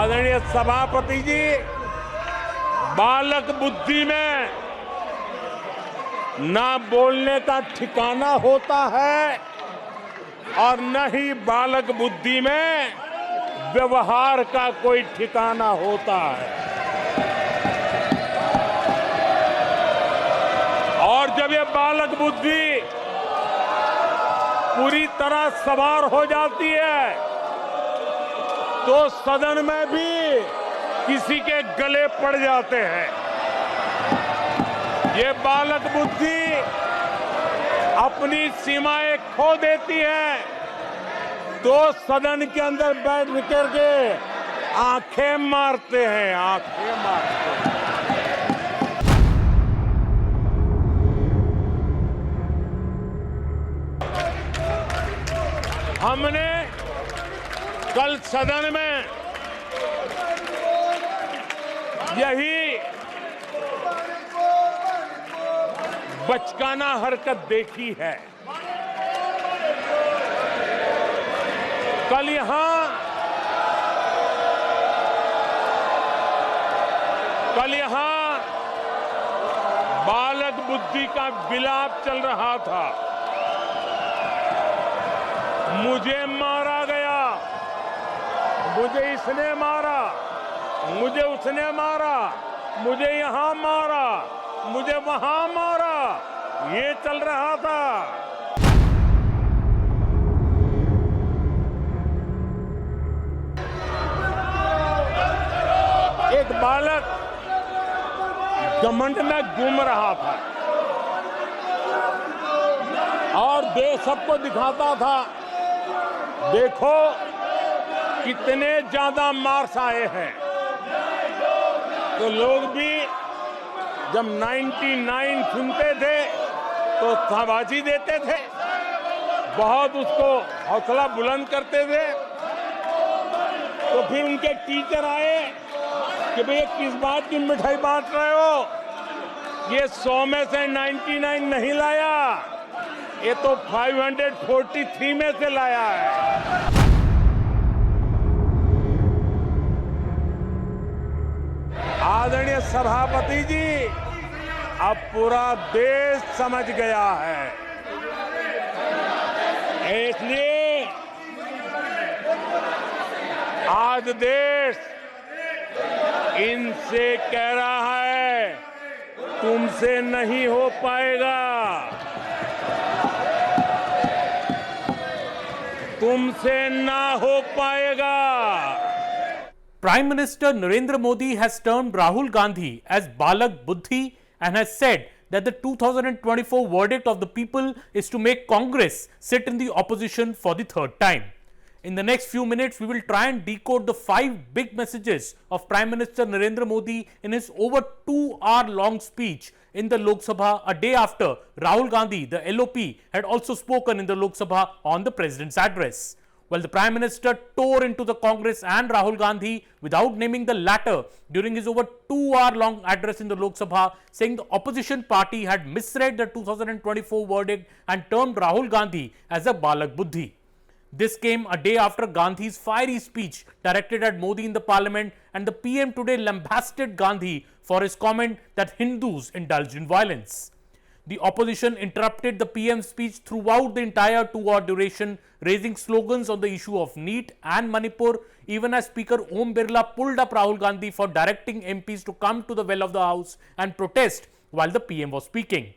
आदरणीय सभापति जी, बालक बुद्धि में ना बोलने का ठिकाना होता है और न ही बालक बुद्धि में व्यवहार का कोई ठिकाना होता है। और जब ये बालक बुद्धि पूरी तरह सवार हो जाती है तो सदन में भी किसी के गले पड़ जाते हैं। ये बालक बुद्धि अपनी सीमाएं खो देती है तो सदन के अंदर बैठ करके आंखें मारते हैं, आंखें मारते हैं। हमने कल सदन में यही बचकाना हरकत देखी है। कल यहां बालक बुद्धि का विलाप चल रहा था। मुझे मारा गया, मुझे इसने मारा, मुझे उसने मारा, मुझे यहां मारा, मुझे वहां मारा, ये चल रहा था। एक बालक घमंड में घूम रहा था और देश सबको दिखाता था, देखो कितने ज्यादा मार्क्स आए हैं। तो लोग भी जब 99 सुनते थे तो शाबाशी देते थे, बहुत उसको हौसला बुलंद करते थे। तो फिर उनके टीचर आए कि भैया किस बात की मिठाई बांट रहे हो, ये 100 में से 99 नहीं लाया, ये तो 543 में से लाया है। आदरणीय सभापति जी, अब पूरा देश समझ गया है, इसलिए आज देश इनसे कह रहा है तुमसे नहीं हो पाएगा, तुमसे ना हो पाएगा। Prime Minister Narendra Modi has termed Rahul Gandhi as Balak Buddhi and has said that the 2024 verdict of the people is to make Congress sit in the opposition for the third time. In the next few minutes, we will try and decode the 5 big messages of Prime Minister Narendra Modi in his over 2-hour long speech in the Lok Sabha a day after Rahul Gandhi, the LOP, had also spoken in the Lok Sabha on the President's address. Well, the Prime Minister tore into the Congress and Rahul Gandhi without naming the latter during his over 2-hour long address in the Lok Sabha, saying the opposition party had misread the 2024 verdict and termed Rahul Gandhi as a Balak Buddhi. This came a day after Gandhi's fiery speech directed at Modi in the parliament, and the PM today lambasted Gandhi for his comment that Hindus indulged in violence. The opposition interrupted the PM's speech throughout the entire 2-hour duration, raising slogans on the issue of NEET and Manipur, even as Speaker Om Birla pulled up Rahul Gandhi for directing MPs to come to the well of the House and protest while the PM was speaking.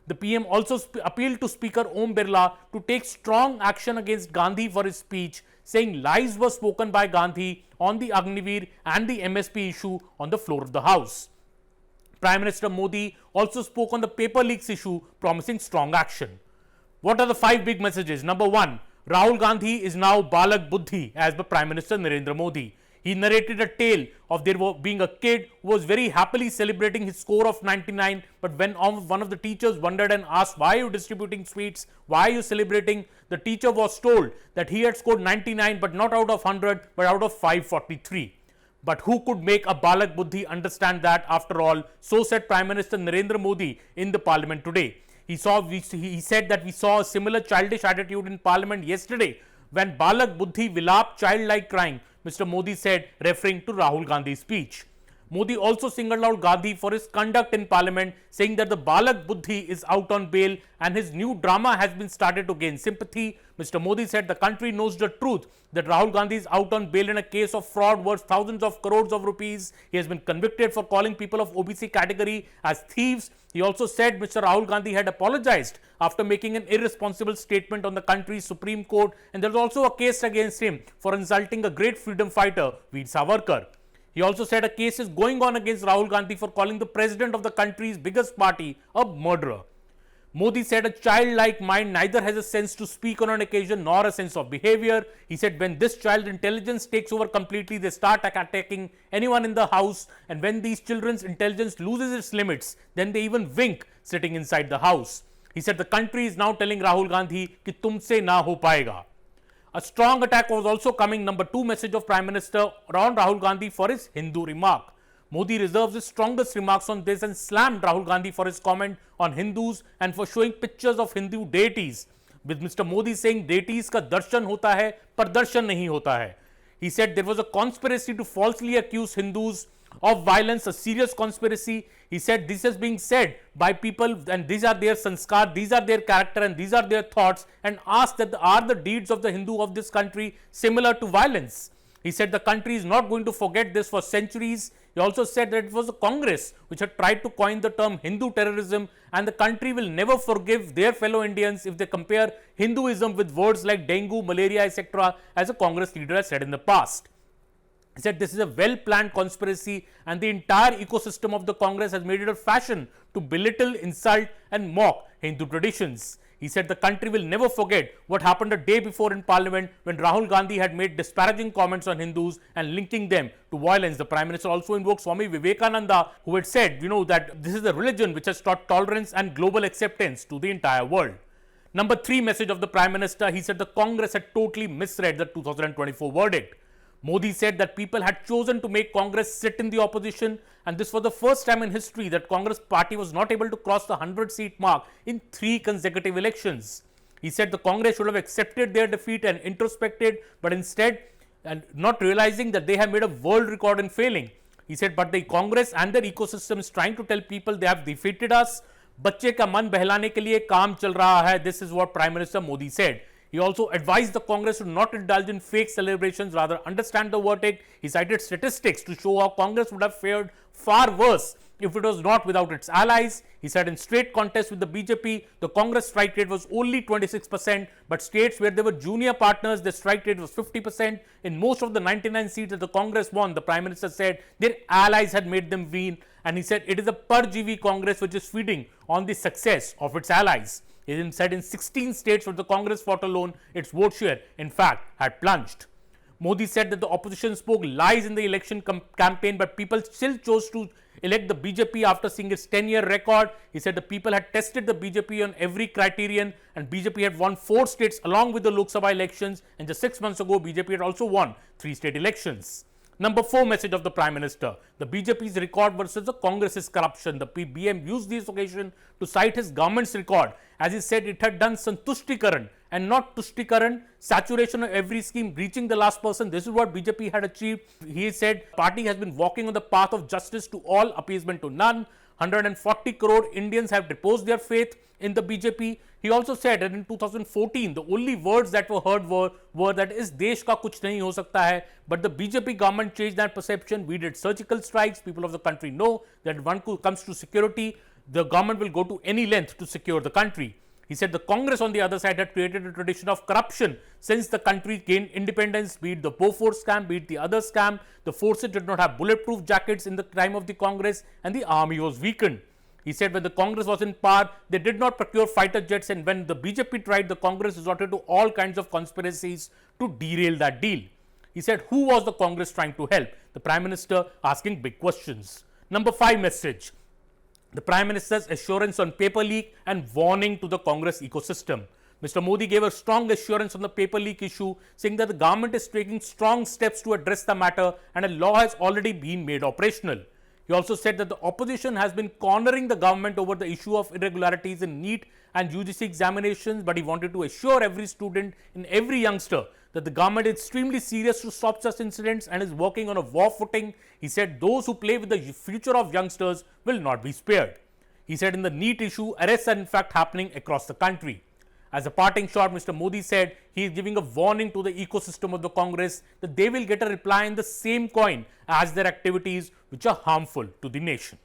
The PM also appealed to Speaker Om Birla to take strong action against Gandhi for his speech, saying lies were spoken by Gandhi on the Agniveer and the MSP issue on the floor of the House. Prime Minister Modi also spoke on the paper leaks issue, promising strong action. What are the 5 big messages? Number 1, Rahul Gandhi is now Balak Buddhi as per Prime Minister Narendra Modi. He narrated a tale of there being a kid who was very happily celebrating his score of 99, but when one of the teachers wondered and asked, why are you distributing sweets, why are you celebrating, the teacher was told that he had scored 99 but not out of 100 but out of 543. But who could make a Balak Buddhi understand that after all? So said Prime Minister Narendra Modi in the parliament today. He said that we saw a similar childish attitude in parliament yesterday when Balak Buddhi Vilap, childlike crying, Mr. Modi said, referring to Rahul Gandhi's speech. Modi also singled out Gandhi for his conduct in parliament, saying that the Balak Buddhi is out on bail and his new drama has been started to gain sympathy. Mr. Modi said the country knows the truth that Rahul Gandhi is out on bail in a case of fraud worth thousands of crores of rupees. He has been convicted for calling people of OBC category as thieves. He also said Mr. Rahul Gandhi had apologized after making an irresponsible statement on the country's Supreme Court, and there is also a case against him for insulting a great freedom fighter, Veer Savarkar. He also said a case is going on against Rahul Gandhi for calling the president of the country's biggest party a murderer. Modi said a childlike mind neither has a sense to speak on an occasion nor a sense of behavior. He said when this child intelligence takes over completely, they start attacking anyone in the house, and when these children's intelligence loses its limits, then they even wink sitting inside the house. He said the country is now telling Rahul Gandhi ki tumse na ho paega. A strong attack was also coming, number 2 message of Prime Minister around Rahul Gandhi for his Hindu remark. Modi reserves his strongest remarks on this and slammed Rahul Gandhi for his comment on Hindus and for showing pictures of Hindu deities, with Mr. Modi saying deities ka darshan hota hai, par darshan nahi hota hai. He said there was a conspiracy to falsely accuse Hindus of violence, a serious conspiracy. He said this is being said by people and these are their sanskar, these are their character and these are their thoughts, and asked that are the deeds of the Hindu of this country similar to violence. He said the country is not going to forget this for centuries. He also said that it was the Congress which had tried to coin the term Hindu terrorism, and the country will never forgive their fellow Indians if they compare Hinduism with words like dengue, malaria, etc., as a Congress leader has said in the past. He said this is a well-planned conspiracy and the entire ecosystem of the Congress has made it a fashion to belittle, insult and mock Hindu traditions. He said the country will never forget what happened a day before in Parliament when Rahul Gandhi had made disparaging comments on Hindus and linking them to violence. The Prime Minister also invoked Swami Vivekananda, who had said, that this is a religion which has taught tolerance and global acceptance to the entire world. Number 3 message of the Prime Minister, he said the Congress had totally misread the 2024 verdict. Modi said that people had chosen to make Congress sit in the opposition, and this was the first time in history that Congress party was not able to cross the 100-seat mark in 3 consecutive elections. He said the Congress should have accepted their defeat and introspected, but instead, and not realizing that they have made a world record in failing. He said, but the Congress and their ecosystem is trying to tell people they have defeated us. बच्चे का मन बहलाने के लिए काम चल रहा है. This is what Prime Minister Modi said. He also advised the Congress to not indulge in fake celebrations, rather understand the verdict. He cited statistics to show how Congress would have fared far worse if it was not without its allies. He said in straight contest with the BJP, the Congress strike rate was only 26%, but states where there were junior partners, the strike rate was 50%. In most of the 99 seats that the Congress won, the Prime Minister said their allies had made them win, and he said it is a Parjivi Congress which is feeding on the success of its allies. He said in 16 states where the Congress fought alone, its vote share, in fact, had plunged. Modi said that the opposition spoke lies in the election campaign, but people still chose to elect the BJP after seeing its 10-year record. He said the people had tested the BJP on every criterion, and BJP had won 4 states along with the Lok Sabha elections, and just 6 months ago, BJP had also won 3 state elections. Number 4 message of the Prime Minister, the BJP's record versus the Congress's corruption. The BM used this occasion to cite his government's record, as he said it had done Santushtikaran and not Tushtikaran, saturation of every scheme, reaching the last person. This is what BJP had achieved. He said party has been walking on the path of justice to all, appeasement to none. 140 crore Indians have reposed their faith in the BJP. He also said that in 2014, the only words that were heard were that is desh ka kuch nahi ho sakta hai, but the BJP government changed that perception. We did surgical strikes. People of the country know that when it comes to security, the government will go to any length to secure the country. He said the Congress on the other side had created a tradition of corruption since the country gained independence, be it the Bofors scam, be it the other scam. The forces did not have bulletproof jackets in the time of the Congress, and the army was weakened. He said when the Congress was in power, they did not procure fighter jets, and when the BJP tried, the Congress resorted to all kinds of conspiracies to derail that deal. He said, who was the Congress trying to help? The Prime Minister asking big questions. Number 5 message, the Prime Minister's assurance on paper leak and warning to the Congress ecosystem. Mr. Modi gave a strong assurance on the paper leak issue, saying that the government is taking strong steps to address the matter and a law has already been made operational. He also said that the opposition has been cornering the government over the issue of irregularities in NEET and UGC examinations, but he wanted to assure every student and every youngster that the government is extremely serious to stop such incidents and is working on a war footing. He said those who play with the future of youngsters will not be spared. He said in the NEET issue, arrests are in fact happening across the country. As a parting shot, Mr. Modi said he is giving a warning to the ecosystem of the Congress that they will get a reply in the same coin as their activities which are harmful to the nation.